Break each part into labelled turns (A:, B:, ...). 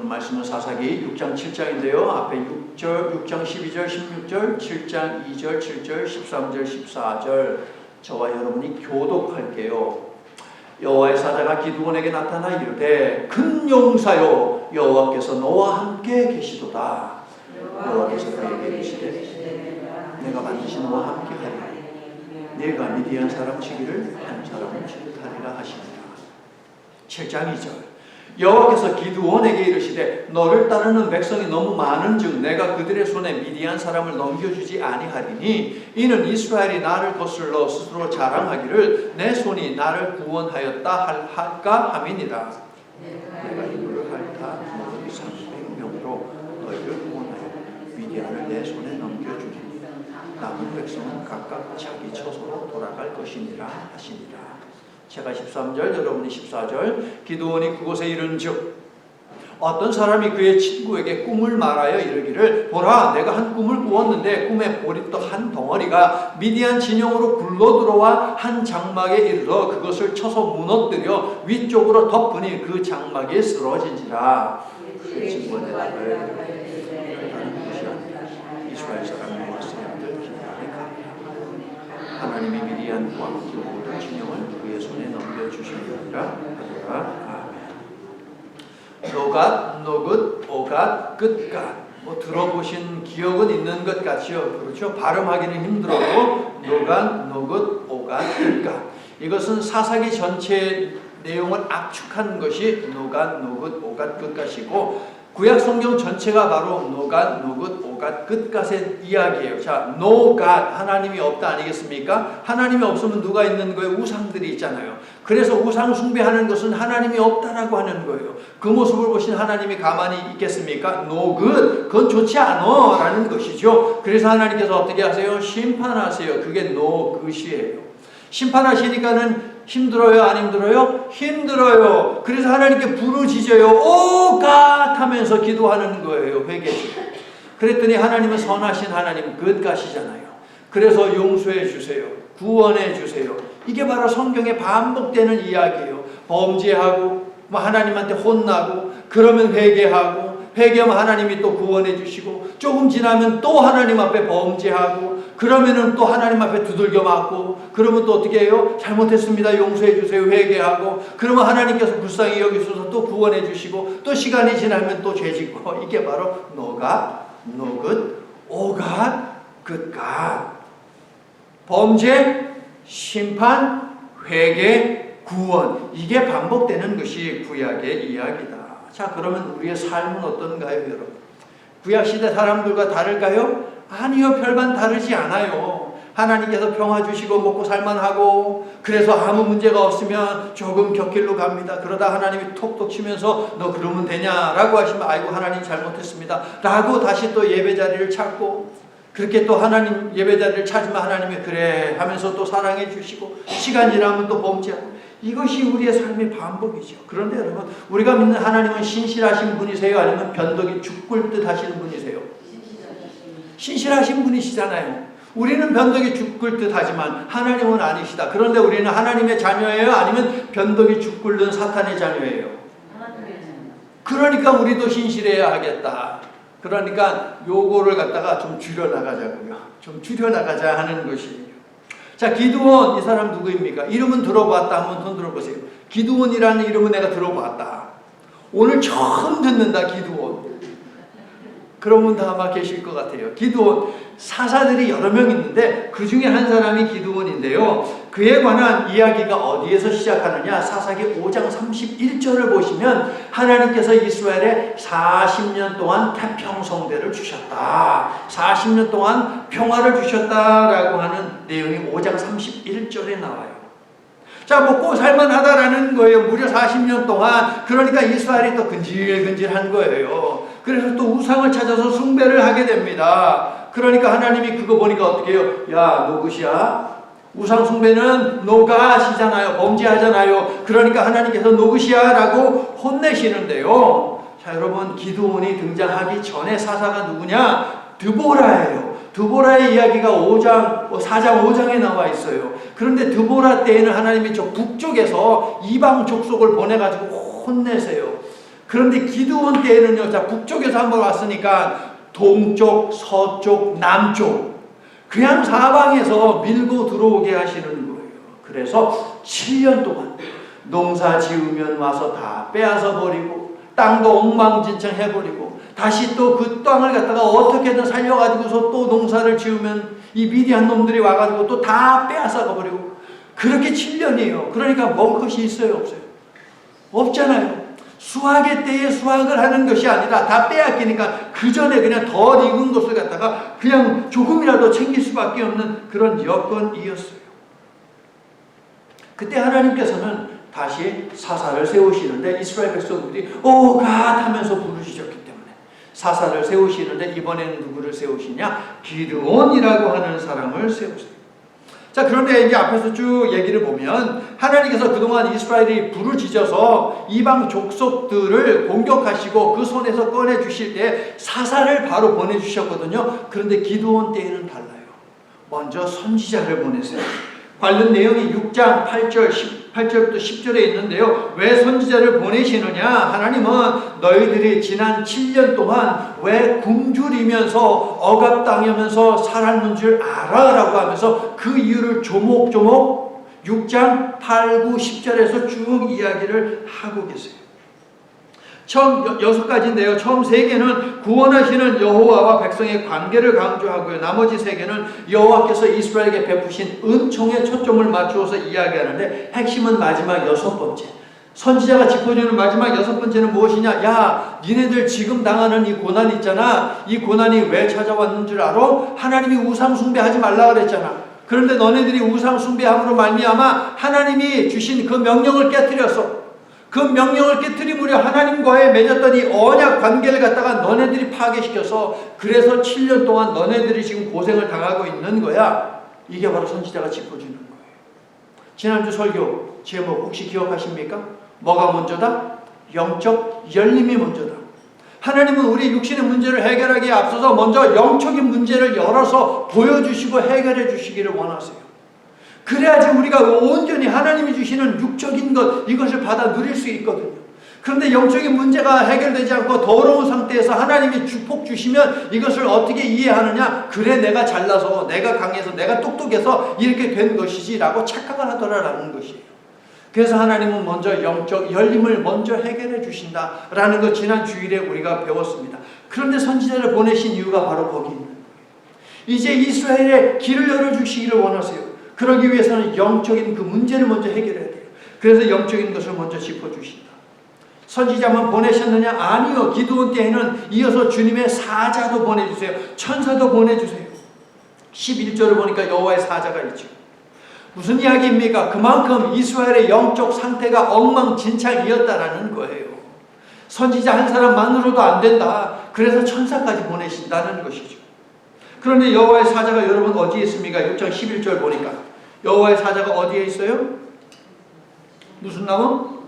A: 오늘 말씀은 사사기 6장 7장인데요. 앞에 6장 12절 16절 7장 2절 7절 13절 14절 저와 여러분이 교독할게요. 여호와의 사자가 기드온에게 나타나 이르되 큰 용사여 여호와께서 너와 함께 계시도다. 여호와께서 그에게 이르시되 내가 반드시 너와 함께 하리라. 내가 미디안 사람 치기를 한 사람을 치듯하리라 하시니라. 7장 2절 여호와께서 기드온에게 이르시되 너를 따르는 백성이 너무 많은즉 내가 그들의 손에 미디안 사람을 넘겨주지 아니하리니 이는 이스라엘이 나를 거슬러 스스로 자랑하기를 내 손이 나를 구원하였다 할까 함이니라. 내가 이를 핥아 너희 300명으로 너희를 구원하여 미디안을 내 손에 넘겨주니 남은 백성은 각각 자기 처소로 돌아갈 것이니라 하시니라. 제가 13절 여러분이 14절 기드온이 그곳에 이른즉 어떤 사람이 그의 친구에게 꿈을 말하여 이르기를 보라 내가 한 꿈을 꾸었는데 꿈에 보리떡 한 덩어리가 미디안 진영으로 굴러들어와 한 장막에 이르러 그것을 쳐서 무너뜨려 위쪽으로 덮으니 그 장막이 쓰러진지라. 그의 친구가 대답하여 다른 것이 아니라 이스라엘 사람이 왔으니들 기드온이 가리라. 하나님이 미디안과 그 모든 진영을 그의 손에 넘겨주시리라 하더라. 노갓, 노긋, 오갓, 끝갓. 뭐 들어보신 기억은 있는 것 같죠. 그렇죠. 발음하기는 힘들어도 노갓, 노긋, 오갓, 끝갓. 이것은 사사기 전체 내용을 압축한 것이 노갓, 노긋, 오갓, 끝갓이고 구약 성경 전체가 바로 노갓, 노긋, 오갓, 끝갓의 이야기예요. 자, 노갓 하나님이 없다 아니겠습니까? 하나님이 없으면 누가 있는 거예요? 우상들이 있잖아요. 그래서 우상 숭배하는 것은 하나님이 없다라고 하는 거예요. 그 모습을 보신 하나님이 가만히 있겠습니까? 노굿, 그건 좋지 않아 라는 것이죠. 그래서 하나님께서 어떻게 하세요? 심판하세요. 그게 노굿이에요. 심판하시니까는 힘들어요? 안 힘들어요? 힘들어요. 그래서 하나님께 부르짖어요. 오 갓 하면서 기도하는 거예요. 회개지고. 그랬더니 하나님은 선하신 하나님 끝가시잖아요. 그래서 용서해 주세요. 구원해 주세요. 이게 바로 성경에 반복되는 이야기예요. 범죄하고 하나님한테 혼나고 그러면 회개하고 회개하면 하나님이 또 구원해 주시고 조금 지나면 또 하나님 앞에 범죄하고 그러면은 또 하나님 앞에 두들겨 맞고 그러면 또 어떻게 해요? 잘못했습니다. 용서해 주세요. 회개하고 그러면 하나님께서 불쌍히 여기셔서 또 구원해 주시고 또 시간이 지나면 또 죄짓고 이게 바로 노갓, 노긋, 오갓, 끝갓. 범죄, 심판, 회개, 구원. 이게 반복되는 것이 구약의 이야기다. 자, 그러면 우리의 삶은 어떤가요, 여러분? 구약시대 사람들과 다를까요? 아니요, 별반 다르지 않아요. 하나님께서 평화 주시고 먹고 살만하고 그래서 아무 문제가 없으면 조금 곁길로 갑니다. 그러다 하나님이 톡톡 치면서 너 그러면 되냐라고 하시면 아이고 하나님 잘못했습니다 라고 다시 또 예배자리를 찾고 그렇게 또 하나님 예배자리를 찾으면 하나님이 그래 하면서 또 사랑해 주시고 시간 지나면 또 범죄하고 이것이 우리의 삶의 반복이죠. 그런데 여러분 우리가 믿는 하나님은 신실하신 분이세요? 아니면 변덕이 죽을 듯 하시는 분이세요? 신실하신 분이시잖아요. 우리는 변덕이 죽을 듯 하지만 하나님은 아니시다. 그런데 우리는 하나님의 자녀예요? 아니면 변덕이 죽을 듯 사탄의 자녀예요? 그러니까 우리도 신실해야 하겠다. 그러니까 요거를 갖다가 좀 줄여나가자고요. 좀 줄여나가자 하는 것이에요. 자, 기드온 이 사람 누구입니까? 이름은 들어봤다. 한번 손 들어보세요. 기드온이라는 이름은 내가 들어봤다. 오늘 처음 듣는다. 기드온. 그런 분 다 아마 계실 것 같아요. 기드온 사사들이 여러 명 있는데 그 중에 한 사람이 기드온인데요. 그에 관한 이야기가 어디에서 시작하느냐? 사사기 5장 31절을 보시면 하나님께서 이스라엘에 40년 동안 태평성대를 주셨다. 40년 동안 평화를 주셨다라고 하는 내용이 5장 31절에 나와요. 자, 먹고 살만하다라는 거예요. 무려 40년 동안. 그러니까 이스라엘이 또 근질근질한 거예요. 그래서 또 우상을 찾아서 숭배를 하게 됩니다. 그러니까 하나님이 그거 보니까 어떻게 해요? 야, 노굿이야? 우상 숭배는 노갓이잖아요. 범죄하잖아요. 그러니까 하나님께서 노굿이야 라고 혼내시는데요. 자, 여러분 기드온이 등장하기 전에 사사가 누구냐? 드보라예요. 드보라의 이야기가 4장 5장에 나와 있어요. 그런데 드보라 때에는 하나님이 저 북쪽에서 이방 족속을 보내가지고 혼내세요. 그런데 기드온 때에는요, 자, 북쪽에서 한번 왔으니까 동쪽, 서쪽, 남쪽 그냥 사방에서 밀고 들어오게 하시는 거예요. 그래서 7년 동안 농사 지으면 와서 다 빼앗아 버리고 땅도 엉망진창 해버리고 다시 또 그 땅을 갖다가 어떻게든 살려가지고서 또 농사를 지으면 이 미디안 놈들이 와가지고 또 다 빼앗아 가버리고 그렇게 7년이에요. 그러니까 먹을 것이 있어요, 없어요? 없잖아요. 수확의 때에 수확을 하는 것이 아니라 다 빼앗기니까 그 전에 그냥 더 익은 것을 갖다가 그냥 조금이라도 챙길 수밖에 없는 그런 여건이었어요. 그때 하나님께서는 다시 사사를 세우시는데 이스라엘 백성들이 오 갓 하면서 부르짖었기 때문에 사사를 세우시는데 이번에는 누구를 세우시냐? 기드온이라고 하는 사람을 세우세요. 자, 그런데 이제 앞에서 쭉 얘기를 보면 하나님께서 그동안 이스라엘이 부르짖어서 이방 족속들을 공격하시고 그 손에서 꺼내주실 때 사사를 바로 보내주셨거든요. 그런데 기드온 때에는 달라요. 먼저 선지자를 보내세요. 관련 내용이 6장 8절부터 10절에 있는데요. 왜 선지자를 보내시느냐? 하나님은 너희들이 지난 7년 동안 왜 굶주리면서 억압당하면서 살았는 줄 알아 라고 하면서 그 이유를 조목조목 6장 8, 9, 10절에서 쭉 이야기를 하고 계세요. 처음 6가지인데요. 처음 3개는 구원하시는 여호와와 백성의 관계를 강조하고요. 나머지 3개는 여호와께서 이스라엘에게 베푸신 은총에 초점을 맞추어서 이야기하는데 핵심은 마지막 6번째. 선지자가 짚어주는 마지막 6번째는 무엇이냐? 야, 니네들 지금 당하는 이 고난 있잖아. 이 고난이 왜 찾아왔는 줄 알아? 하나님이 우상 숭배하지 말라 그랬잖아. 그런데 너네들이 우상 숭배함으로 말미암아 하나님이 주신 그 명령을 깨뜨렸어. 그 명령을 깨뜨리므려 하나님과의 맺었던 이 언약 관계를 갖다가 너네들이 파괴시켜서 그래서 7년 동안 너네들이 지금 고생을 당하고 있는 거야. 이게 바로 선지자가 짚어주는 거예요. 지난주 설교 제목 혹시 기억하십니까? 뭐가 먼저다? 영적 열림이 먼저다. 하나님은 우리 육신의 문제를 해결하기에 앞서서 먼저 영적인 문제를 열어서 보여주시고 해결해 주시기를 원하세요. 그래야지 우리가 온전히 하나님이 주시는 육적인 것 이것을 받아 누릴 수 있거든요. 그런데 영적인 문제가 해결되지 않고 더러운 상태에서 하나님이 축복 주시면 이것을 어떻게 이해하느냐? 그래 내가 잘나서 내가 강해서 내가 똑똑해서 이렇게 된 것이지 라고 착각을 하더라라는 것이에요. 그래서 하나님은 먼저 영적 열림을 먼저 해결해 주신다라는 것 지난 주일에 우리가 배웠습니다. 그런데 선지자를 보내신 이유가 바로 거기 있는 거예요. 이제 이스라엘의 길을 열어주시기를 원하세요. 그러기 위해서는 영적인 그 문제를 먼저 해결해야 돼요. 그래서 영적인 것을 먼저 짚어주신다. 선지자만 보내셨느냐? 아니요. 기드온 때에는 이어서 주님의 사자도 보내주세요. 천사도 보내주세요. 11절을 보니까 여호와의 사자가 있죠. 무슨 이야기입니까? 그만큼 이스라엘의 영적 상태가 엉망진창이었다라는 거예요. 선지자 한 사람만으로도 안 된다. 그래서 천사까지 보내신다는 것이죠. 그런데 여호와의 사자가 여러분 어디에 있습니까? 6장 11절 보니까 여호와의 사자가 어디에 있어요? 무슨 나무?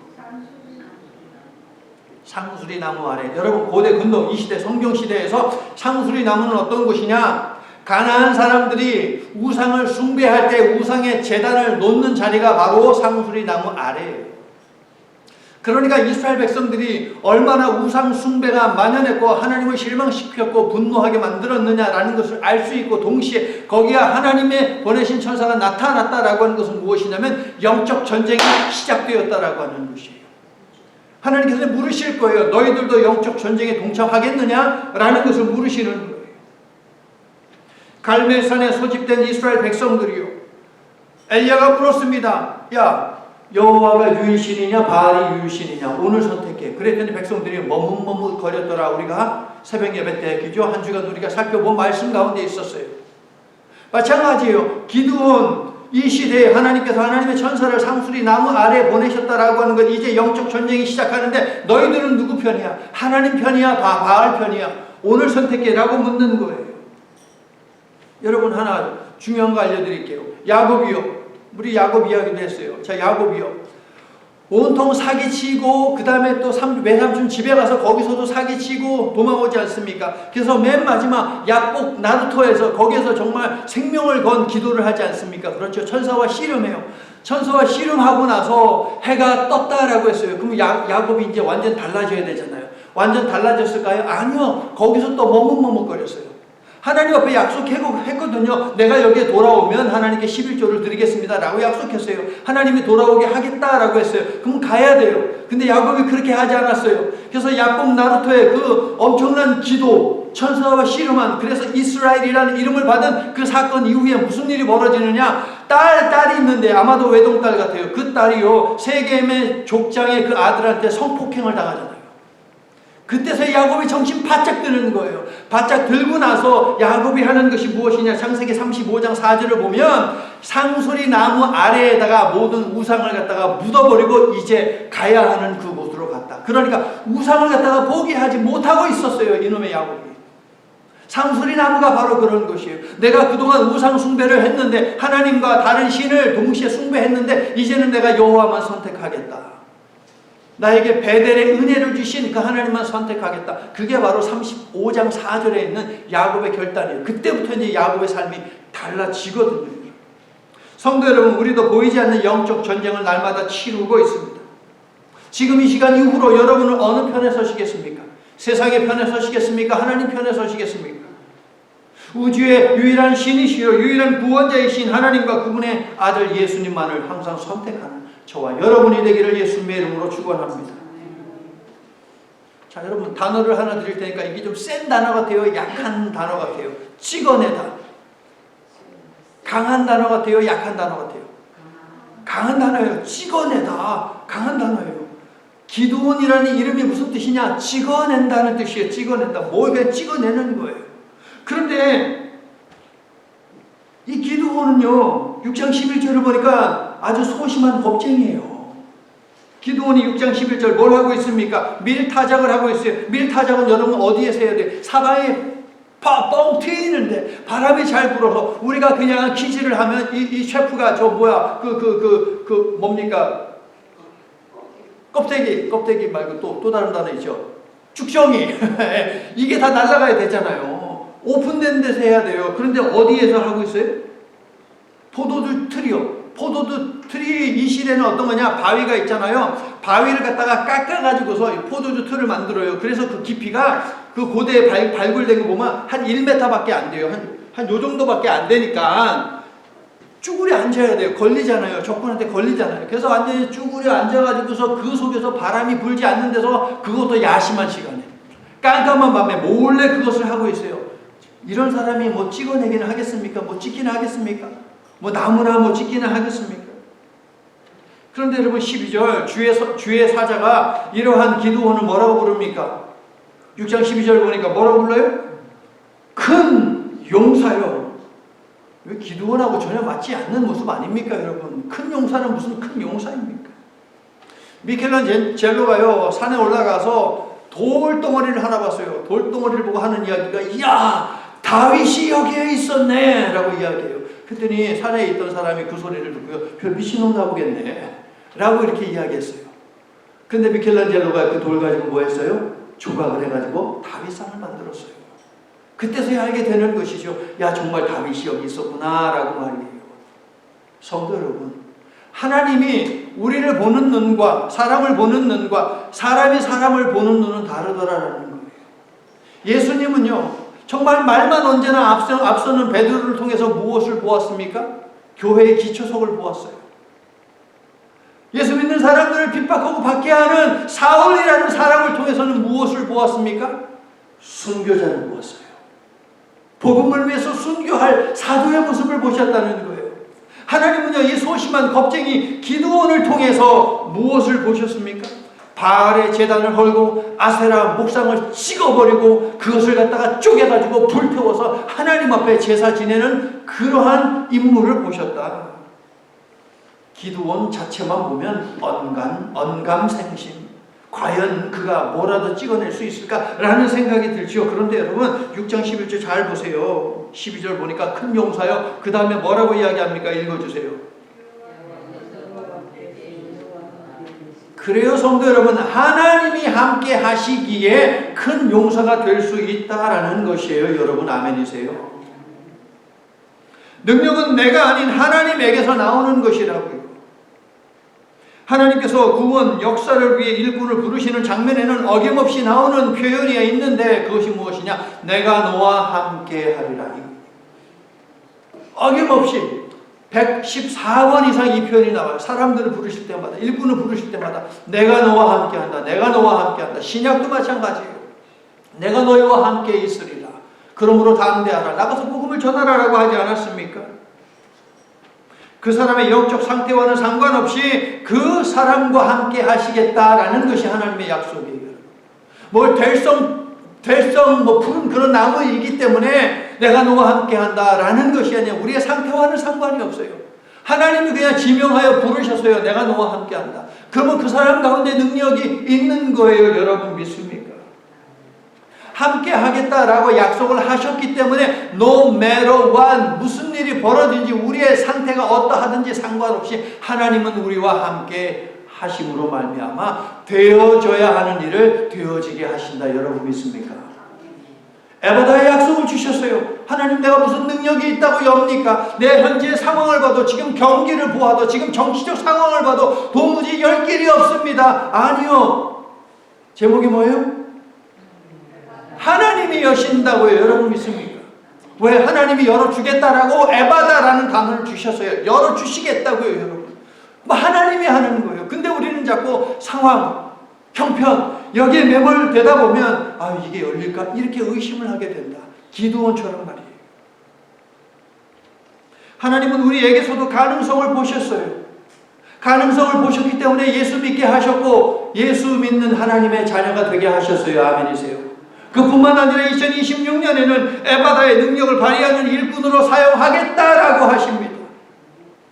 A: 상수리 나무 아래. 여러분 고대 근동 이 시대 성경시대에서 상수리 나무는 어떤 곳이냐? 가나안 사람들이 우상을 숭배할 때 우상의 제단을 놓는 자리가 바로 상수리 나무 아래예요. 그러니까 이스라엘 백성들이 얼마나 우상 숭배가 만연했고 하나님을 실망시켰고 분노하게 만들었느냐라는 것을 알 수 있고 동시에 거기야 하나님의 보내신 천사가 나타났다라고 하는 것은 무엇이냐면 영적 전쟁이 시작되었다라고 하는 것이에요. 하나님께서 물으실 거예요. 너희들도 영적 전쟁에 동참하겠느냐라는 것을 물으시는 거예요. 갈멜산에 소집된 이스라엘 백성들이요. 엘리야가 물었습니다. 야, 여호와가 유일신이냐 바알이 유일신이냐 오늘 선택해. 그랬더니 백성들이 머뭇머뭇 거렸더라. 우리가 새벽 예배 때 그죠? 한 주간 우리가 살펴본 말씀 가운데 있었어요. 마찬가지예요. 기드온 이 시대에 하나님께서 하나님의 천사를 상수리 나무 아래에 보내셨다라고 하는 것 이제 영적 전쟁이 시작하는데 너희들은 누구 편이야? 하나님 편이야? 바알 편이야? 오늘 선택해라고 묻는 거예요. 여러분 하나 중요한 거 알려드릴게요. 야곱이요. 우리 야곱 이야기도 했어요. 자, 야곱이요. 온통 사기치고 그 다음에 또 외삼촌 집에 가서 거기서도 사기치고 도망오지 않습니까? 그래서 맨 마지막 야복 나루토에서 거기에서 정말 생명을 건 기도를 하지 않습니까? 그렇죠. 천사와 씨름해요. 천사와 씨름하고 나서 해가 떴다라고 했어요. 그럼 야곱이 이제 완전 달라져야 되잖아요. 완전 달라졌을까요? 아니요. 거기서 또 머뭇머뭇거렸어요. 하나님 앞에 약속했거든요. 내가 여기에 돌아오면 하나님께 11조를 드리겠습니다 라고 약속했어요. 하나님이 돌아오게 하겠다라고 했어요. 그럼 가야 돼요. 근데 야곱이 그렇게 하지 않았어요. 그래서 야곱 나루토의 그 엄청난 기도, 천사와 씨름한, 그래서 이스라엘이라는 이름을 받은 그 사건 이후에 무슨 일이 벌어지느냐, 딸이 있는데 아마도 외동딸 같아요. 그 딸이요, 세겜의 족장의 그 아들한테 성폭행을 당하잖아요. 그때서 야곱이 정신 바짝 드는 거예요. 바짝 들고 나서 야곱이 하는 것이 무엇이냐, 창세기 35장 4절을 보면 상수리 나무 아래에다가 모든 우상을 갖다가 묻어버리고 이제 가야 하는 그곳으로 갔다. 그러니까 우상을 갖다가 포기하지 못하고 있었어요, 이놈의 야곱이. 상수리 나무가 바로 그런 것이에요. 내가 그동안 우상 숭배를 했는데, 하나님과 다른 신을 동시에 숭배했는데, 이제는 내가 여호와만 선택하겠다. 나에게 베델의 은혜를 주신 그 하나님만 선택하겠다. 그게 바로 35장 4절에 있는 야곱의 결단이에요. 그때부터 이제 야곱의 삶이 달라지거든요. 성도 여러분, 우리도 보이지 않는 영적 전쟁을 날마다 치르고 있습니다. 지금 이 시간 이후로 여러분은 어느 편에 서시겠습니까? 세상의 편에 서시겠습니까? 하나님 편에 서시겠습니까? 우주의 유일한 신이시여 유일한 구원자이신 하나님과 그분의 아들 예수님만을 항상 선택하는 저와 여러분이 되기를 예수님의 이름으로 축원합니다. 자, 여러분 단어를 하나 드릴 테니까 이게 좀 센 단어 같아요? 약한 단어 같아요? 찍어내다. 강한 단어 같아요? 약한 단어 같아요? 강한 단어예요. 찍어내다. 강한 단어예요. 기드온이라는 이름이 무슨 뜻이냐? 찍어낸다는 뜻이에요. 찍어낸다. 뭘 그냥 찍어내는 거예요. 그런데 이 기드온은요, 6장 11절을 보니까 아주 소심한 겁쟁이에요. 기드온이 6장 11절 뭘 하고 있습니까? 밀타작을 하고 있어요. 밀타작은 여러분 어디에서 해야 돼요? 사방에 뻥 트이는데 바람이 잘 불어서 우리가 그냥 기지를 하면 이 셰프가 저 뭐야 뭡니까? 껍데기 말고 또 다른 단어 있죠. 죽정이. 이게 다 날아가야 되잖아요. 오픈된 데서 해야 돼요. 그런데 어디에서 하고 있어요? 포도주 틀이요. 포도주 틀이 이 시대는 어떤 거냐? 바위가 있잖아요. 바위를 갖다가 깎아가지고서 포도주 틀을 만들어요. 그래서 그 깊이가 그 고대에 발굴된 거 보면 한 1m밖에 안 돼요. 한 요 정도밖에 안 되니까 쭈그려 앉아야 돼요. 걸리잖아요. 적군한테 걸리잖아요. 그래서 완전히 쭈그려 앉아가지고서 그 속에서 바람이 불지 않는 데서 그것도 야심한 시간에 깜깜한 밤에 몰래 그것을 하고 있어요. 이런 사람이 뭐 찍어내기는 하겠습니까? 뭐 찍기는 하겠습니까? 뭐 나무나 뭐 찍기는 하겠습니까? 그런데 여러분 12절 주의 사자가 이러한 기드온을 뭐라고 부릅니까? 6장 12절 보니까 뭐라고 불러요? 큰 용사요. 왜 기드온하고 전혀 맞지 않는 모습 아닙니까 여러분? 큰 용사는 무슨 큰 용사입니까? 미켈란젤로가요 산에 올라가서 돌덩어리를 하나 봤어요. 돌덩어리를 보고 하는 이야기가 이야 다윗이 여기에 있었네 라고 이야기해요. 그랬더니 산에 있던 사람이 그 소리를 듣고요. 별 미친놈 나보겠네 라고 이렇게 이야기했어요. 근데 미켈란젤로가 그 돌 가지고 뭐 했어요? 조각을 해가지고 다윗상을 만들었어요. 그때서야 알게 되는 것이죠. 야 정말 다윗이 여기 있었구나 라고 말이에요. 성도 여러분, 하나님이 우리를 보는 눈과 사람을 보는 눈과 사람이 사람을 보는 눈은 다르더라라는 거예요. 예수님은요 정말 말만 언제나 앞서는 베드로를 통해서 무엇을 보았습니까? 교회의 기초석을 보았어요. 예수 믿는 사람들을 핍박하고 박해하는 사울이라는 사람을 통해서는 무엇을 보았습니까? 순교자를 보았어요. 복음을 위해서 순교할 사도의 모습을 보셨다는 거예요. 하나님은요 이 소심한 겁쟁이 기드온을 통해서 무엇을 보셨습니까? 바알의 제단을 헐고 아세라 목상을 찍어버리고 그것을 갖다가 쪼개가지고 불태워서 하나님 앞에 제사 지내는 그러한 인물을 보셨다. 기드온 자체만 보면 언감생심. 과연 그가 뭐라도 찍어낼 수 있을까라는 생각이 들죠. 그런데 여러분 6장 11절 잘 보세요. 12절 보니까 큰 용사요. 그 다음에 뭐라고 이야기합니까? 읽어주세요. 그래요 성도 여러분, 하나님이 함께 하시기에 큰 용사가 될 수 있다라는 것이에요. 여러분 아멘이세요? 능력은 내가 아닌 하나님에게서 나오는 것이라고요. 하나님께서 구원 역사를 위해 일꾼을 부르시는 장면에는 어김없이 나오는 표현이 있는데 그것이 무엇이냐? 내가 너와 함께 하리라. 어김없이 114번 이상 이 표현이 나와요. 사람들을 부르실 때마다, 일꾼을 부르실 때마다 내가 너와 함께 한다. 내가 너와 함께 한다. 신약도 마찬가지예요. 내가 너희와 함께 있으리라. 그러므로 담대하라. 나가서 복음을 전하라라고 하지 않았습니까? 그 사람의 영적 상태와는 상관없이 그 사람과 함께 하시겠다라는 것이 하나님의 약속이에요. 뭘 푸른 그런 나무이기 때문에 내가 너와 함께 한다라는 것이 아니라 우리의 상태와는 상관이 없어요. 하나님이 그냥 지명하여 부르셨어요. 내가 너와 함께 한다. 그러면 그 사람 가운데 능력이 있는 거예요. 여러분 믿습니까? 함께 하겠다라고 약속을 하셨기 때문에 no matter what, 무슨 일이 벌어진지 우리의 상태가 어떠하든지 상관없이 하나님은 우리와 함께 하심으로 말미암아 되어져야 하는 일을 되어지게 하신다. 여러분 믿습니까? 에바다의 약속을 주셨어요. 하나님, 내가 무슨 능력이 있다고 엽니까? 내 현재 상황을 봐도, 지금 경기를 보아도, 지금 정치적 상황을 봐도 도무지 열 길이 없습니다. 아니요. 제목이 뭐예요? 하나님이 여신다고요. 여러분 믿습니까? 왜? 하나님이 열어주겠다라고 에바다라는 단어를 주셨어요. 열어주시겠다고요. 여러분, 하나님이 하는 거예요. 근데 우리는 자꾸 상황, 형편 여기에 매몰되다 보면 이게 열릴까? 이렇게 의심을 하게 된다. 기드온처럼 말이에요. 하나님은 우리에게서도 가능성을 보셨어요. 가능성을 보셨기 때문에 예수 믿게 하셨고 예수 믿는 하나님의 자녀가 되게 하셨어요. 아멘이세요. 그뿐만 아니라 2026년에는 에바다의 능력을 발휘하는 일꾼으로 사용하겠다라고 하십니다.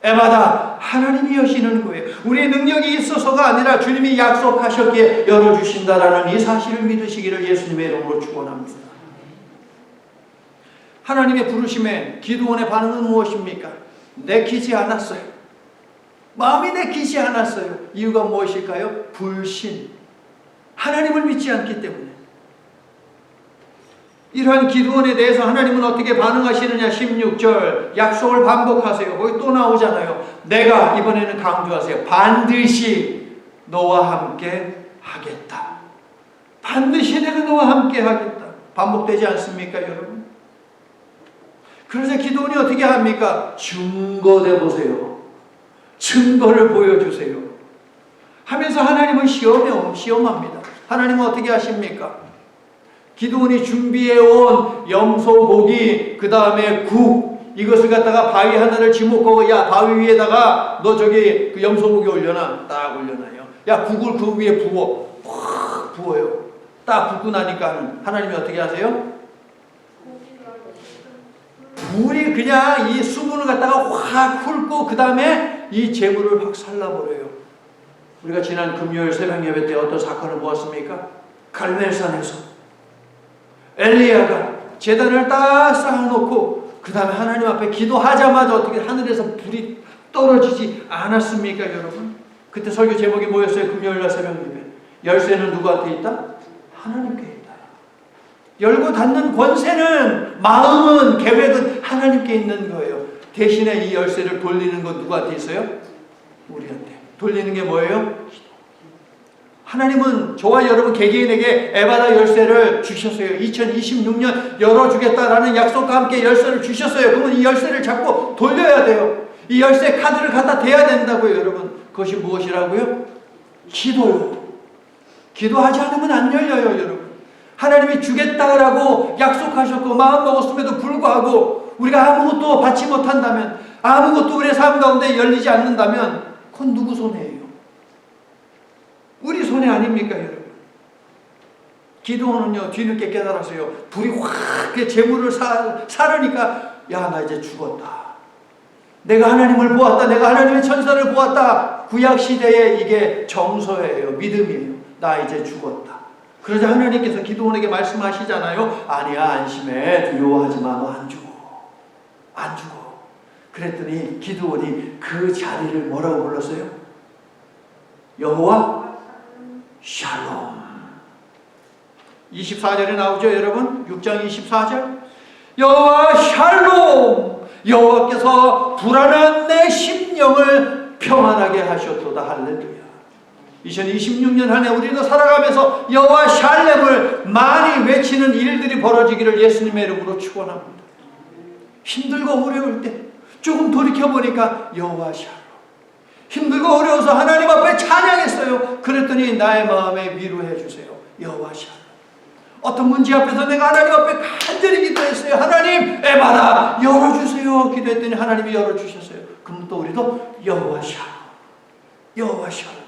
A: 에바다, 하나님이 여시는 거예요. 우리의 능력이 있어서가 아니라 주님이 약속하셨기에 열어주신다라는 이 사실을 믿으시기를 예수님의 이름으로 축원합니다. 하나님의 부르심에 기드온의 반응은 무엇입니까? 내키지 않았어요. 마음이 내키지 않았어요. 이유가 무엇일까요? 불신. 하나님을 믿지 않기 때문에. 이러한 기드온에 대해서 하나님은 어떻게 반응하시느냐? 16절 약속을 반복하세요. 거기 또 나오잖아요. 내가, 이번에는 강조하세요. 반드시 너와 함께 하겠다. 반드시 내가 너와 함께 하겠다. 반복되지 않습니까, 여러분? 그래서 기드온이 어떻게 합니까? 증거대 보세요. 증거를 보여주세요. 하면서 하나님은 시험합니다. 하나님은 어떻게 하십니까? 기드온이 준비해온 염소고기, 그 다음에 국, 이것을 갖다가 바위 하나를 지목하고, 야, 바위 위에다가 너 저기 그 염소고기 올려놔. 딱 올려놔요. 야, 국을 그 위에 부어. 확 부어요. 딱 붓고 나니까 하나님이 어떻게 하세요? 불이 그냥 이 수분을 갖다가 확 훑고 그 다음에 이 재물을 확 살라버려요. 우리가 지난 금요일 새벽 예배 때 어떤 사건을 보았습니까? 갈멜산에서 엘리야가 제단을 딱 쌓아놓고 그 다음에 하나님 앞에 기도하자마자 어떻게 하늘에서 불이 떨어지지 않았습니까, 여러분? 그때 설교 제목이 뭐였어요? 금요일날 새벽 예배. 열쇠는 누구한테 있다? 하나님께 있다. 열고 닫는 권세는, 마음은, 계획은 하나님께 있는 거예요. 대신에 이 열쇠를 돌리는 건 누구한테 있어요? 우리한테. 돌리는 게 뭐예요? 하나님은 저와 여러분 개개인에게 에바다 열쇠를 주셨어요. 2026년 열어주겠다라는 약속과 함께 열쇠를 주셨어요. 그러면 이 열쇠를 잡고 돌려야 돼요. 이 열쇠 카드를 갖다 대야 된다고요, 여러분. 그것이 무엇이라고요? 기도요. 기도하지 않으면 안 열려요, 여러분. 하나님이 주겠다라고 약속하셨고 마음 먹었음에도 불구하고 우리가 아무것도 받지 못한다면, 아무것도 우리의 삶 가운데 열리지 않는다면 그건 누구 손해예요? 우리 손해 아닙니까, 여러분? 기도는요, 뒤늦게 깨달았어요. 불이 확 재물을 사르니까, 야, 나 이제 죽었다. 내가 하나님을 보았다. 내가 하나님의 천사를 보았다. 구약 시대에 이게 정서예요. 믿음이에요. 나 이제 죽었다. 그러자 하나님께서 기도원에게 말씀하시잖아요. 아니야, 안심해. 두려워하지 마. 너 안 죽어. 안 죽어. 그랬더니 기도원이 그 자리를 뭐라고 불렀어요? 여호와 샬롬. 24절에 나오죠, 여러분? 6장 24절. 여호와 샬롬. 여호와께서 불안한 내 심령을 평안하게 하셨도다. 할렐루야. 2026년 한 해 우리도 살아가면서 여호와 샬렘을 많이 외치는 일들이 벌어지기를 예수님의 이름으로 축원합니다. 힘들고 어려울 때 조금 돌이켜보니까 여호와 샬롬, 힘들고 어려워서 하나님 앞에 찬양했어요. 그랬더니 나의 마음에 위로해 주세요. 여호와 샬롬. 어떤 문제 앞에서 내가 하나님 앞에 간절히 기도했어요. 하나님 에바라 열어주세요. 기도했더니 하나님이 열어주셨어요. 그럼 또 우리도 여호와 샬롬, 여호와 샬롬.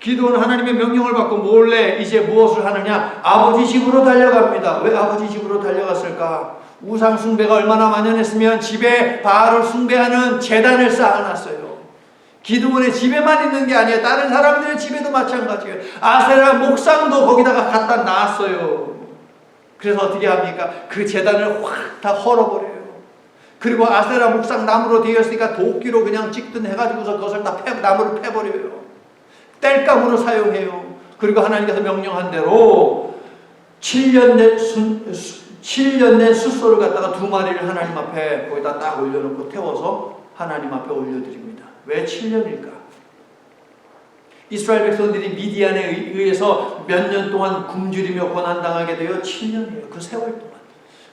A: 기도는 하나님의 명령을 받고 몰래 이제 무엇을 하느냐? 아버지 집으로 달려갑니다. 왜 아버지 집으로 달려갔을까? 우상 숭배가 얼마나 만연했으면 집에 바알을 숭배하는 제단을 쌓아놨어요. 기드온의 집에만 있는 게 아니에요. 다른 사람들의 집에도 마찬가지예요. 아세라 목상도 거기다가 갖다 놨어요. 그래서 어떻게 합니까? 그 제단을 확 다 헐어버려요. 그리고 아세라 목상 나무로 되어 있으니까 도끼로 그냥 찍든 해가지고서 그것을 다 나무를 패버려요. 땔감으로 사용해요. 그리고 하나님께서 명령한 대로 7년 된 숫소를 갖다가 2마리를 하나님 앞에 거기다 딱 올려놓고 태워서 하나님 앞에 올려드립니다. 왜 7년일까? 이스라엘 백성들이 미디안에 의해서 몇 년 동안 굶주리며 고난당하게 되어 7년이에요. 그 세월 동안.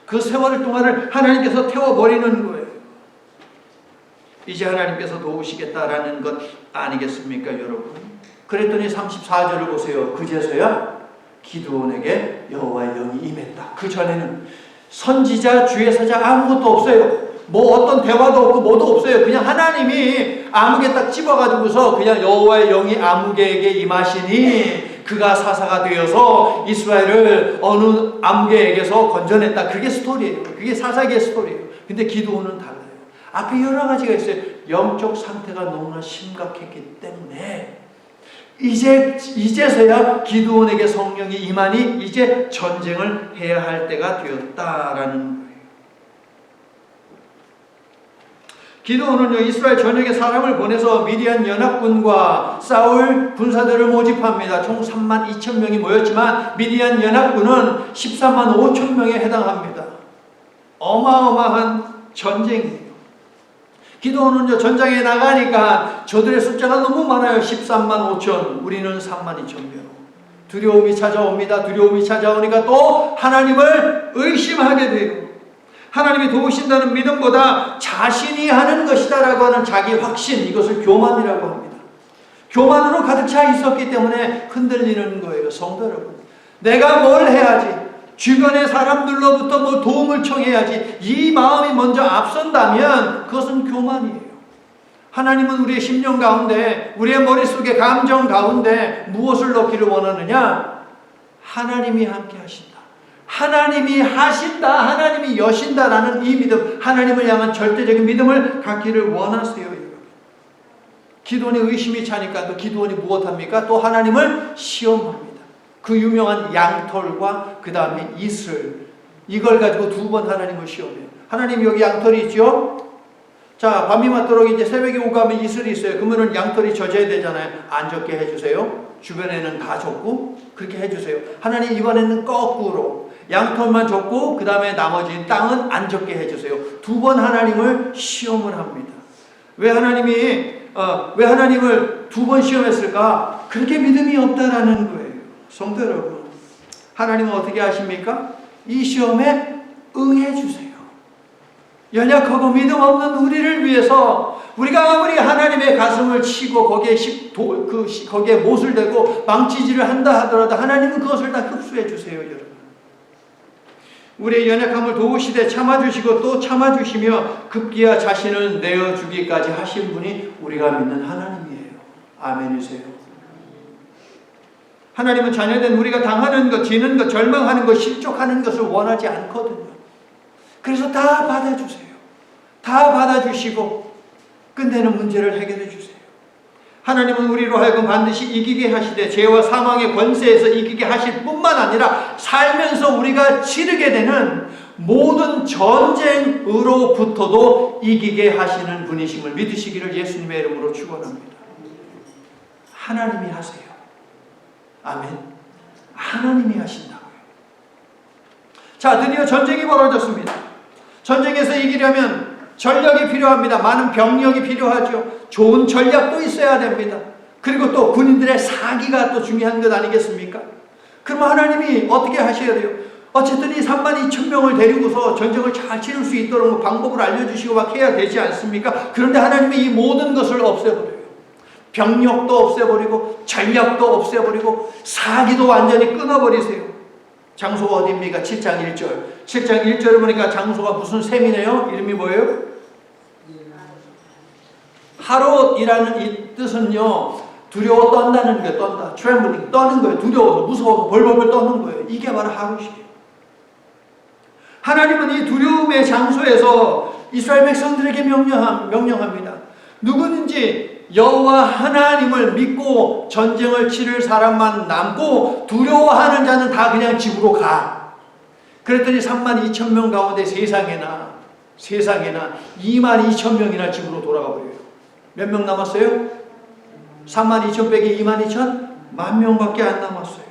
A: 그 세월 동안을 하나님께서 태워버리는 거예요. 이제 하나님께서 도우시겠다라는 것 아니겠습니까, 여러분? 그랬더니 34절을 보세요. 그제서야 기드온에게 여호와의 영이 임했다. 그 전에는 선지자, 주의 사자 아무것도 없어요. 뭐 어떤 대화도 없고 뭐도 없어요. 그냥 하나님이 아무개 딱 집어가지고서 그냥 여호와의 영이 아무개에게 임하시니 그가 사사가 되어서 이스라엘을 어느 아무개에게서 건져냈다. 그게 스토리예요. 그게 사사기의 스토리예요. 근데 기드온은 달라요. 앞에 여러 가지가 있어요. 영적 상태가 너무나 심각했기 때문에 이제서야 기드온에게 성령이 임하니 이제 전쟁을 해야 할 때가 되었다라는 거예요. 기드온은요, 이스라엘 전역에 사람을 보내서 미디안 연합군과 싸울 군사들을 모집합니다. 총 32,000명이 모였지만 미디안 연합군은 135,000명에 해당합니다. 어마어마한 전쟁이에요. 기드온은요, 전장에 나가니까 저들의 숫자가 너무 많아요. 135,000, 우리는 32,000명. 두려움이 찾아옵니다. 두려움이 찾아오니까 또 하나님을 의심하게 돼요. 하나님이 도우신다는 믿음보다 자신이 하는 것이다라고 하는 자기 확신, 이것을 교만이라고 합니다. 교만으로 가득 차 있었기 때문에 흔들리는 거예요. 성도 여러분, 내가 뭘 해야지, 주변의 사람들로부터 뭐 도움을 청해야지, 이 마음이 먼저 앞선다면 그것은 교만이에요. 하나님은 우리의 심령 가운데, 우리의 머릿속의 감정 가운데 무엇을 넣기를 원하느냐? 하나님이 함께 하신다, 하나님이 하신다, 하나님이 여신다라는 이 믿음, 하나님을 향한 절대적인 믿음을 갖기를 원하세요. 여러분. 기드온이 의심이 차니까 또 기드온이 무엇합니까? 또 하나님을 시험합니다. 그 유명한 양털과 그 다음에 이슬, 이걸 가지고 2번 하나님을 시험해요. 하나님 여기 양털이 있죠? 자, 밤이 맞도록 이제 새벽에 오가면 이슬이 있어요. 그러면은 양털이 젖어야 되잖아요. 안 젖게 해주세요. 주변에는 다 젖고 그렇게 해주세요. 하나님 이번에는 거꾸로 양털만 젖고 그 다음에 나머지 땅은 안 젖게 해주세요. 2번 하나님을 시험을 합니다. 왜 하나님을 2번 시험했을까? 그렇게 믿음이 없다라는 거예요. 성도 여러분, 하나님은 어떻게 하십니까? 이 시험에 응해주세요. 연약하고 믿음 없는 우리를 위해서, 우리가 아무리 하나님의 가슴을 치고 거기에 못을 대고 망치질을 한다 하더라도 하나님은 그것을 다 흡수해 주세요. 여러분, 우리의 연약함을 도우시되 참아주시고 또 참아주시며 급기야 자신을 내어주기까지 하신 분이 우리가 믿는 하나님이에요. 아멘이세요. 하나님은 자녀된 우리가 당하는 것, 지는 것, 절망하는 것, 실족하는 것을 원하지 않거든요. 그래서 다 받아주세요. 다 받아주시고 끝내는 문제를 해결해 주세요. 하나님은 우리로 하여금 반드시 이기게 하시되 죄와 사망의 권세에서 이기게 하실 뿐만 아니라 살면서 우리가 치르게 되는 모든 전쟁으로부터도 이기게 하시는 분이심을 믿으시기를 예수님의 이름으로 축원합니다. 하나님이 하세요. 아멘. 하나님이 하신다고요. 자, 드디어 전쟁이 벌어졌습니다. 전쟁에서 이기려면 전력이 필요합니다. 많은 병력이 필요하죠. 좋은 전략도 있어야 됩니다. 그리고 또 군인들의 사기가 또 중요한 것 아니겠습니까? 그러면 하나님이 어떻게 하셔야 돼요? 어쨌든 이 32,000명을 데리고서 전쟁을 잘 치를 수 있도록 방법을 알려주시고 막 해야 되지 않습니까? 그런데 하나님이 이 모든 것을 없애버려요. 병력도 없애버리고 전략도 없애버리고 사기도 완전히 끊어버리세요. 장소가 어디입니까? 7장 1절. 7장 1절을 보니까 장소가 무슨 셈이네요? 이름이 뭐예요? 하롯이라는 이 뜻은요, 두려워 떤다는 거예요. 떤다. trembling, 떠는 거예요. 두려워서, 무서워서 벌벌벌 떠는 거예요. 이게 바로 하롯이에요. 하나님은 이 두려움의 장소에서 이스라엘 백성들에게 명령합니다. 누구든지 여호와 하나님을 믿고 전쟁을 치를 사람만 남고 두려워하는 자는 다 그냥 집으로 가. 그랬더니 32,000명 가운데 세상에나 22,000명이나 집으로 돌아가 버려요. 몇 명 남았어요? 32,000 빼기 22,000? 10,000명밖에 안 남았어요.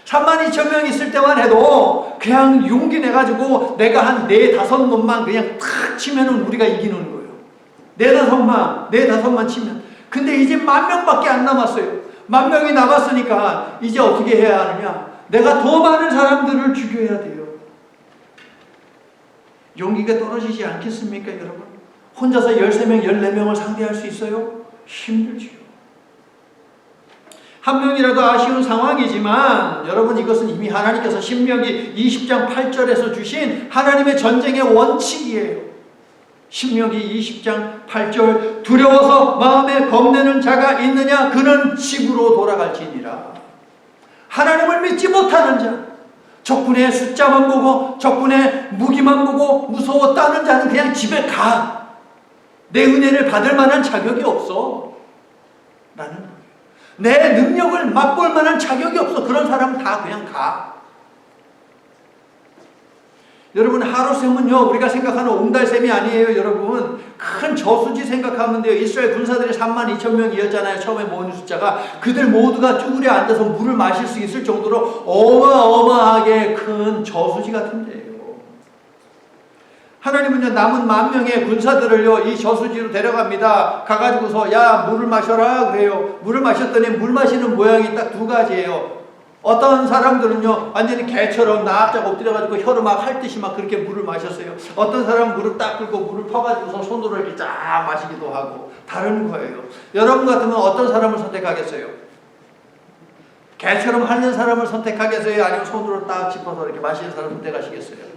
A: 32,000명 있을 때만 해도 그냥 용기 내가지고 내가 한 4-5놈만 그냥 탁 치면은 우리가 이기는 거예요. 4-5만 치면. 근데 이제 10,000명밖에 안 남았어요. 10,000명이 남았으니까 이제 어떻게 해야 하느냐? 내가 더 많은 사람들을 죽여야 돼요. 용기가 떨어지지 않겠습니까, 여러분? 혼자서 13명, 14명을 상대할 수 있어요? 힘들지요. 한 명이라도 아쉬운 상황이지만 여러분, 이것은 이미 하나님께서 신명기 20장 8절에서 주신 하나님의 전쟁의 원칙이에요. 신명기 20장 8절, 두려워서 마음에 겁내는 자가 있느냐? 그는 집으로 돌아갈지니라. 하나님을 믿지 못하는 자, 적군의 숫자만 보고 적군의 무기만 보고 무서웠다는 자는 그냥 집에 가. 내 은혜를 받을 만한 자격이 없어. 라는 거예요. 내 능력을 맛볼 만한 자격이 없어. 그런 사람은 다 그냥 가. 여러분, 하루셈은요, 우리가 생각하는 옹달샘이 아니에요. 여러분, 큰 저수지 생각하면 돼요. 이스라엘 군사들이 32,000명이었잖아요. 처음에 모은 숫자가. 그들 모두가 쭈그려 앉아서 물을 마실 수 있을 정도로 어마어마하게 큰 저수지 같은 데예요. 하나님은요, 남은 10,000명의 군사들을요, 이 저수지로 데려갑니다. 가가지고서, 야, 물을 마셔라. 그래요. 물을 마셨더니 물 마시는 모양이 딱 2가지예요. 어떤 사람들은요, 완전히 개처럼 납작 엎드려가지고 혀로 막 핥듯이 막 그렇게 물을 마셨어요. 어떤 사람은 물을 딱 끓고 물을 퍼가지고서 손으로 이렇게 쫙 마시기도 하고, 다른 거예요. 여러분 같으면 어떤 사람을 선택하겠어요? 개처럼 핥는 사람을 선택하겠어요? 아니면 손으로 딱 짚어서 이렇게 마시는 사람을 선택하시겠어요?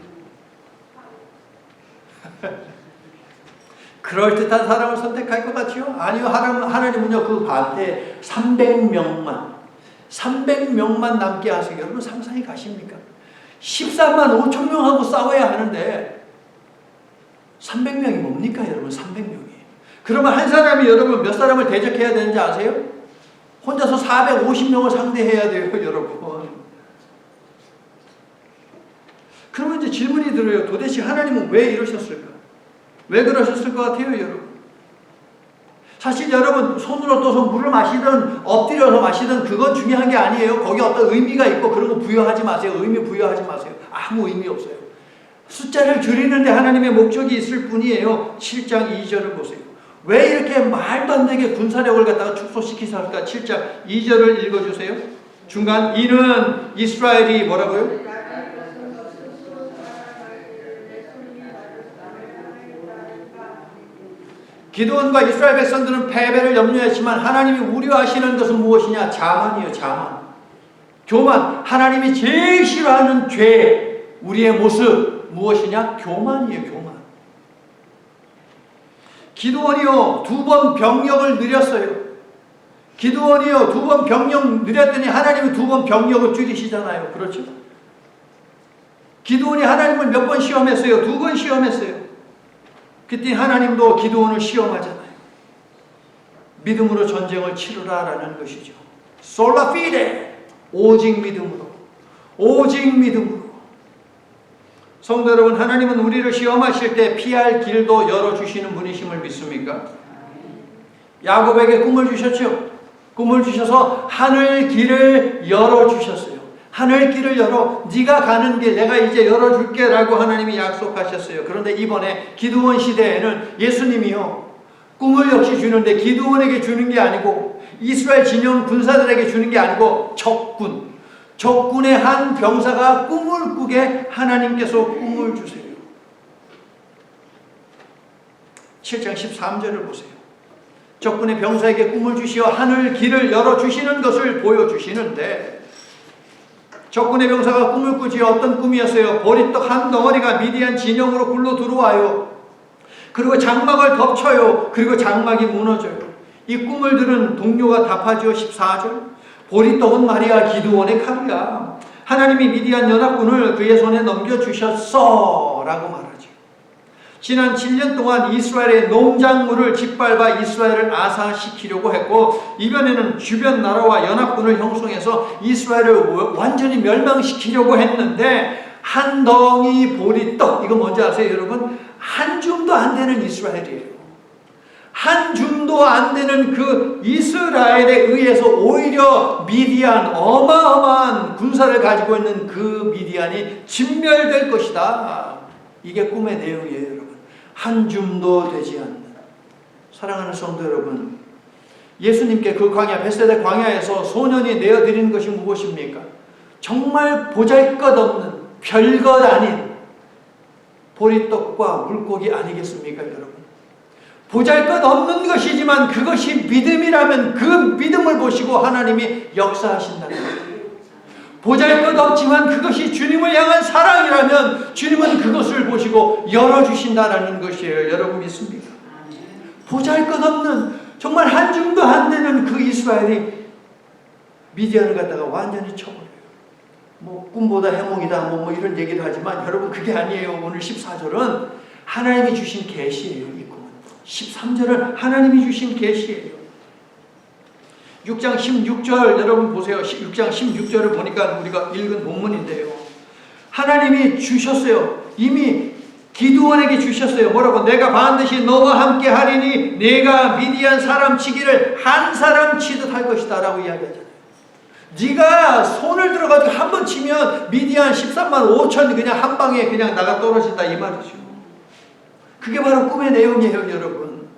A: 그럴듯한 사람을 선택할 것 같죠? 아니요, 하나님은요, 그 반대 300명만 남게 하세요. 여러분, 상상이 가십니까? 13만 5천 명하고 싸워야 하는데 300명이 뭡니까, 여러분? 300명이. 그러면 한 사람이 여러분 몇 사람을 대적해야 되는지 아세요? 혼자서 450명을 상대해야 돼요, 여러분. 그러면 이제 질문이 들어요. 도대체 하나님은 왜 이러셨을까? 왜 그러셨을 것 같아요, 여러분? 사실 여러분, 손으로 떠서 물을 마시든 엎드려서 마시든 그건 중요한 게 아니에요. 거기 어떤 의미가 있고 그런 거 부여하지 마세요. 의미 부여하지 마세요. 아무 의미 없어요. 숫자를 줄이는데 하나님의 목적이 있을 뿐이에요. 7장 2절을 보세요. 왜 이렇게 말도 안 되게 군사력을 갖다가 축소시키실까? 7장 2절을 읽어주세요. 중간, 이는 이스라엘이 뭐라고요? 기드온과 이스라엘 백성들은 패배를 염려했지만 하나님이 우려하시는 것은 무엇이냐? 자만이에요. 자만. 교만. 하나님이 제일 싫어하는 죄, 우리의 모습 무엇이냐? 교만이에요. 교만. 기드온이요, 2번 병력을 늘렸어요. 기드온이요, 2번 병력 늘렸더니 하나님이 2번 병력을 줄이시잖아요. 그렇죠? 기드온이 하나님을 몇 번 시험했어요? 2번 시험했어요. 그때 하나님도 기드온을 시험하잖아요. 믿음으로 전쟁을 치르라라는 것이죠. 솔라 피데, 오직 믿음으로. 오직 믿음으로. 성도 여러분, 하나님은 우리를 시험하실 때 피할 길도 열어주시는 분이심을 믿습니까? 야곱에게 꿈을 주셨죠. 꿈을 주셔서 하늘 길을 열어주셨어요. 하늘 길을 열어, 네가 가는 길 내가 이제 열어줄게 라고 하나님이 약속하셨어요. 그런데 이번에 기드온 시대에는 예수님이요, 꿈을 역시 주는데 기드온에게 주는 게 아니고 이스라엘 진영 군사들에게 주는 게 아니고 적군의 한 병사가 꿈을 꾸게 하나님께서 꿈을 주세요. 7장 13절을 보세요. 적군의 병사에게 꿈을 주시어 하늘 길을 열어주시는 것을 보여주시는데, 적군의 병사가 꿈을 꾸지 어떤 꿈이었어요? 보리떡 한 덩어리가 미디안 진영으로 굴러 들어와요. 그리고 장막을 덮쳐요. 그리고 장막이 무너져요. 이 꿈을 들은 동료가 답하죠. 14절. 보리떡은 말이야 기드온의 칼이야. 하나님이 미디안 연합군을 그의 손에 넘겨주셨어 라고 말하죠. 지난 7년 동안 이스라엘의 농작물을 짓밟아 이스라엘을 아사시키려고 했고, 이번에는 주변 나라와 연합군을 형성해서 이스라엘을 완전히 멸망시키려고 했는데, 한 덩이 보리떡, 이거 뭔지 아세요 여러분? 한 줌도 안 되는 이스라엘이에요. 한 줌도 안 되는 그 이스라엘에 의해서 오히려 미디안, 어마어마한 군사를 가지고 있는 그 미디안이 진멸될 것이다. 이게 꿈의 내용이에요 여러분. 한 줌도 되지 않는. 사랑하는 성도 여러분, 예수님께 그 광야, 벳세다 광야에서 소년이 내어드리는 것이 무엇입니까? 정말 보잘것없는, 별것 아닌 보리떡과 물고기 아니겠습니까 여러분? 보잘것없는 것이지만 그것이 믿음이라면 그 믿음을 보시고 하나님이 역사하신다는 거예요. 보잘것없지만 그것이 주님을 향한 사랑이라면 주님은 그것을 보시고 열어주신다는 것이에요. 여러분 믿습니까? 보잘것없는, 정말 한 줌도 안 되는 그 이스라엘이 미디안을 갖다가 완전히 쳐버려요. 뭐 꿈보다 해몽이다 뭐 이런 얘기를 하지만 여러분 그게 아니에요. 오늘 14절은 하나님이 주신 계시예요. 이 꿈은 13절은 하나님이 주신 계시예요. 6장 16절 여러분 보세요. 6장 16절을 보니까 우리가 읽은 본문인데요. 하나님이 주셨어요. 이미 기드온에게 주셨어요. 뭐라고? 내가 반드시 너와 함께 하리니 내가 미디안 사람 치기를 한 사람 치듯 할 것이다 라고 이야기하잖아요. 네가 손을 들어가지고 한 번 치면 미디안 13만 5천 그냥 한 방에 그냥 나가 떨어진다 이 말이죠. 그게 바로 꿈의 내용이에요 여러분.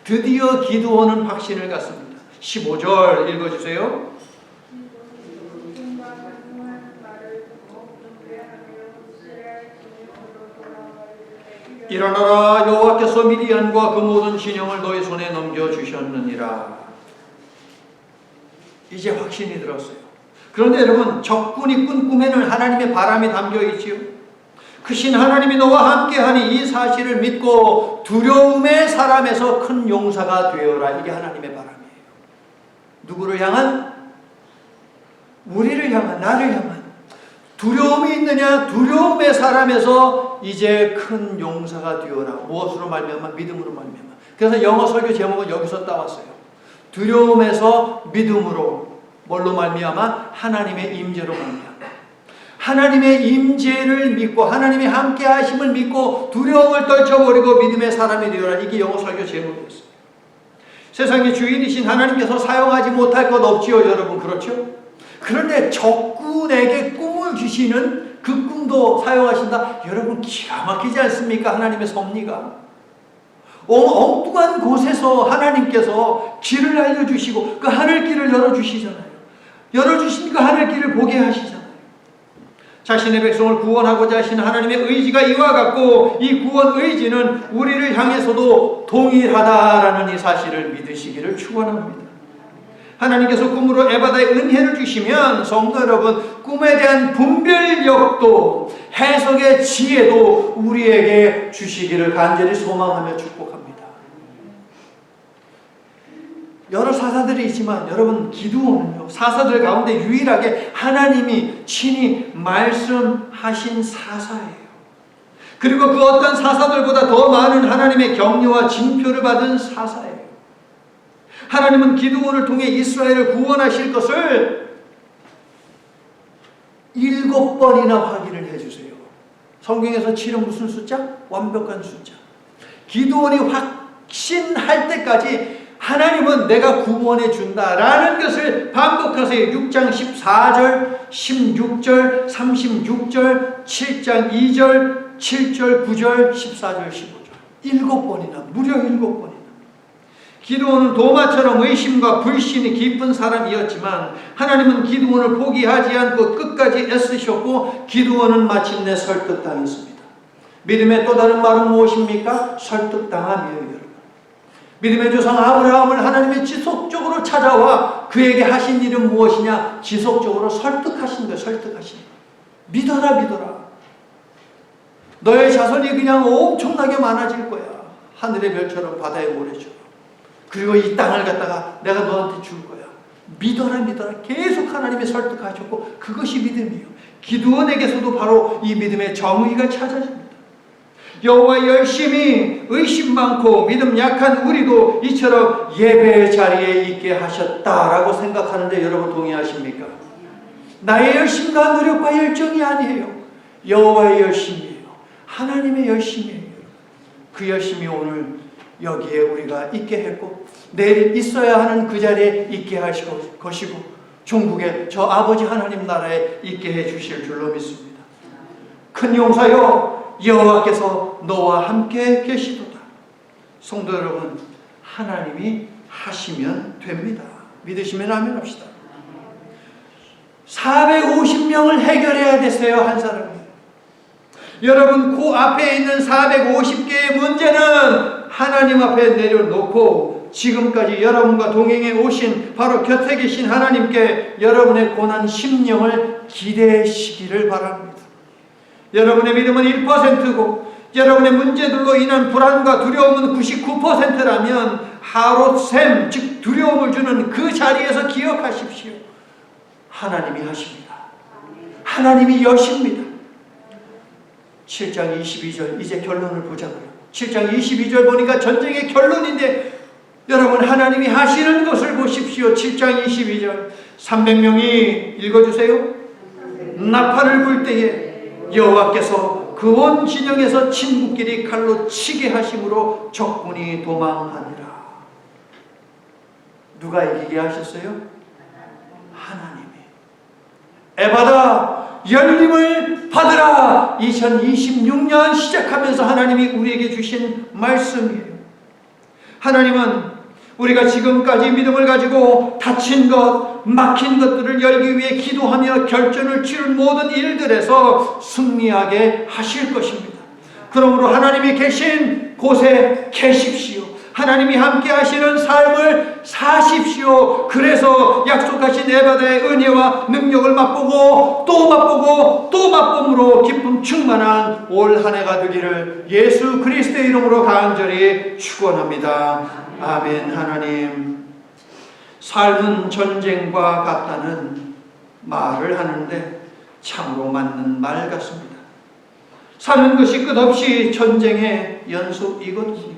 A: 드디어 기드온은 확신을 갖습니다. 15절 읽어주세요. 일어나라, 여호와께서 미디안과 그 모든 진영을 너희 손에 넘겨주셨느니라. 이제 확신이 들었어요. 그런데 여러분, 적군이 꾼 꿈에는 하나님의 바람이 담겨있지요. 크신 하나님이 너와 함께하니 이 사실을 믿고 두려움의 사람에서 큰 용사가 되어라. 이게 하나님의 바람이에요. 누구를 향한? 우리를 향한, 나를 향한. 두려움이 있느냐? 두려움의 사람에서 이제 큰 용사가 되어라. 무엇으로 말미암아? 믿음으로 말미암아. 그래서 영어 설교 제목은 여기서 따왔어요. 두려움에서 믿음으로. 뭘로 말미암아? 하나님의 임재로 말미암아. 하나님의 임재를 믿고 하나님의 함께 하심을 믿고 두려움을 떨쳐버리고 믿음의 사람이 되어라. 이게 영어 설교 제목이었어요. 세상의 주인이신 하나님께서 사용하지 못할 것 없지요 여러분. 그렇죠? 그런데 적군에게 꿈을 주시는 그 꿈도 사용하신다. 여러분 기가 막히지 않습니까? 하나님의 섭리가. 엉뚱한 곳에서 하나님께서 길을 알려주시고 그 하늘길을 열어주시잖아요. 열어주신 그 하늘길을 보게 하시잖아요. 자신의 백성을 구원하고자 하신 하나님의 의지가 이와 같고 이 구원 의지는 우리를 향해서도 동일하다라는 이 사실을 믿으시기를 축원합니다. 하나님께서 꿈으로 에바다의 은혜를 주시면 성도 여러분, 꿈에 대한 분별력도 해석의 지혜도 우리에게 주시기를 간절히 소망하며 축복합니다. 여러 사사들이 있지만 여러분 기드온은요, 사사들 가운데 유일하게 하나님이 친히 말씀하신 사사예요. 그리고 그 어떤 사사들보다 더 많은 하나님의 격려와 징표를 받은 사사예요. 하나님은 기드온을 통해 이스라엘을 구원하실 것을 7번이나 확인을 해주세요. 성경에서 7은 무슨 숫자? 완벽한 숫자. 기드온이 확신할 때까지 하나님은 내가 구원해 준다라는 것을 반복하세요. 6장 14절, 16절, 36절, 7장 2절, 7절, 9절, 14절, 15절. 7번이나, 무려 7번이나. 기드온은 도마처럼 의심과 불신이 깊은 사람이었지만 하나님은 기드온을 포기하지 않고 끝까지 애쓰셨고 기드온은 마침내 설득당했습니다. 믿음의 또 다른 말은 무엇입니까? 설득당함이에요, 여러분. 믿음의 조상 아브라함을 하나님이 지속적으로 찾아와 그에게 하신 일은 무엇이냐? 지속적으로 설득하신 거예요. 설득하신 거예요. 믿어라, 믿어라. 너의 자손이 그냥 엄청나게 많아질 거야. 하늘의 별처럼 바다의 모래처럼. 그리고 이 땅을 갖다가 내가 너한테 줄 거야. 믿어라, 믿어라. 계속 하나님이 설득하셨고 그것이 믿음이에요. 기드온에게서도 바로 이 믿음의 정의가 찾아집니다. 여호와 열심히 의심 많고 믿음 약한 우리도 이처럼 예배의 자리에 있게 하셨다라고 생각하는데 여러분 동의하십니까? 나의 열심과 노력과 열정이 아니에요. 여호와의 열심이에요. 하나님의 열심이에요. 그 열심이 오늘 여기에 우리가 있게 했고 내일 있어야 하는 그 자리에 있게 하실 것이고 중국의 저 아버지 하나님 나라에 있게 해 주실 줄로 믿습니다. 큰 용사여 여호와께서 너와 함께 계시도다. 성도 여러분, 하나님이 하시면 됩니다. 믿으시면 아멘 합시다. 450명을 해결해야 됐어요, 한 사람이. 여러분, 그 앞에 있는 450개의 문제는 하나님 앞에 내려놓고 지금까지 여러분과 동행해 오신 바로 곁에 계신 하나님께 여러분의 고난 심령을 기대시기를 바랍니다. 여러분의 믿음은 1%고 여러분의 문제들로 인한 불안과 두려움은 99%라면 하롯셈, 즉 두려움을 주는 그 자리에서 기억하십시오. 하나님이 하십니다. 하나님이 여십니다. 7장 22절 이제 결론을 보자고요. 7장 22절 보니까 전쟁의 결론인데 여러분 하나님이 하시는 것을 보십시오. 7장 22절 300명이 읽어주세요. 나팔을 불 때에 여호와께서 그 온 진영에서 친구끼리 칼로 치게 하심으로 적군이 도망하니라. 누가 이기게 하셨어요? 하나님이. 에바다 열림을 받으라. 2026년 시작하면서 하나님이 우리에게 주신 말씀이에요. 하나님은 우리가 지금까지 믿음을 가지고 닫힌 것, 막힌 것들을 열기 위해 기도하며 결전을 치른 모든 일들에서 승리하게 하실 것입니다. 그러므로 하나님이 계신 곳에 계십시오. 하나님이 함께 하시는 삶을 사십시오. 그래서 약속하신 에바다의 은혜와 능력을 맛보고 또 맛보고 또 맛봄으로 기쁨 충만한 올 한 해가 되기를 예수 그리스도의 이름으로 간절히 축원합니다. 아멘. 하나님, 삶은 전쟁과 같다는 말을 하는데 참으로 맞는 말 같습니다. 사는 것이 끝없이 전쟁의 연속이거든요.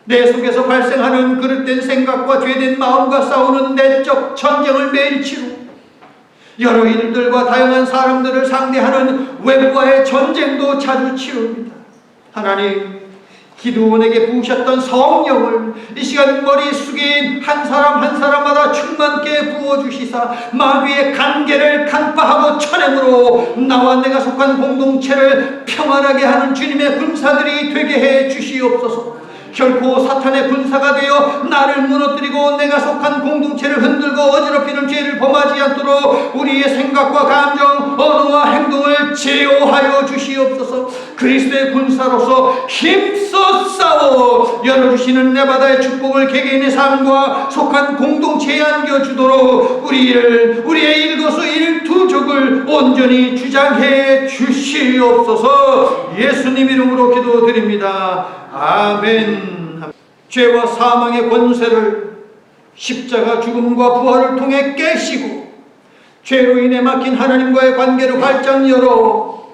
A: 내 속에서 발생하는 그릇된 생각과 죄된 마음과 싸우는 내적 전쟁을 매일 치르고 여러 일들과 다양한 사람들을 상대하는 외부와의 전쟁도 자주 치릅니다. 하나님, 기드온에게 부으셨던 성령을 이 시간 머리 숙인 한 사람 한 사람마다 충만케 부어주시사 마귀의 간계를 간파하고 쳐냄으로 나와 내가 속한 공동체를 평안하게 하는 주님의 군사들이 되게 해 주시옵소서. 결코 사탄의 군사가 되어 나를 무너뜨리고 내가 속한 공동체를 흔들고 어지럽히는 죄를 범하지 않도록 우리의 생각과 감정, 언어와 행동을 제어하여 주시옵소서. 그리스도의 군사로서 힘써 싸워 열어주시는 내바다의 축복을 개개인의 삶과 속한 공동체에 안겨주도록 우리의 일거수일투족을 온전히 주장해 주시옵소서. 예수님 이름으로 기도드립니다. 아멘. 죄와 사망의 권세를 십자가 죽음과 부활을 통해 깨시고 죄로 인해 막힌 하나님과의 관계를 활짝 열어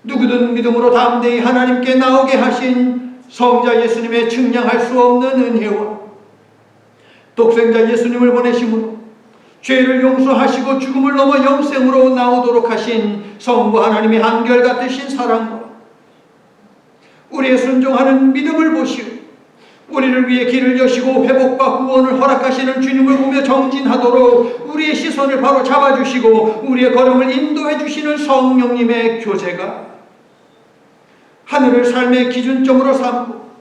A: 누구든 믿음으로 담대히 하나님께 나오게 하신 성자 예수님의 측량할 수 없는 은혜와 독생자 예수님을 보내심으로 죄를 용서하시고 죽음을 넘어 영생으로 나오도록 하신 성부 하나님의 한결같으신 사랑과 우리의 순종하는 믿음을 보시오 우리를 위해 길을 여시고 회복과 구원을 허락하시는 주님을 보며 정진하도록 우리의 시선을 바로 잡아주시고 우리의 걸음을 인도해 주시는 성령님의 교제가 하늘을 삶의 기준점으로 삼고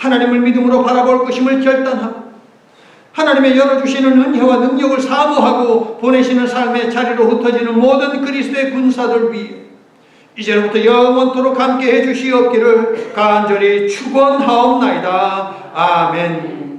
A: 하나님을 믿음으로 바라볼 것임을 결단하고 하나님의 열어주시는 은혜와 능력을 사모하고 보내시는 삶의 자리로 흩어지는 모든 그리스도의 군사들 위해 이제부터 영원토록 함께 해주시옵기를 간절히 축원하옵나이다. 아멘.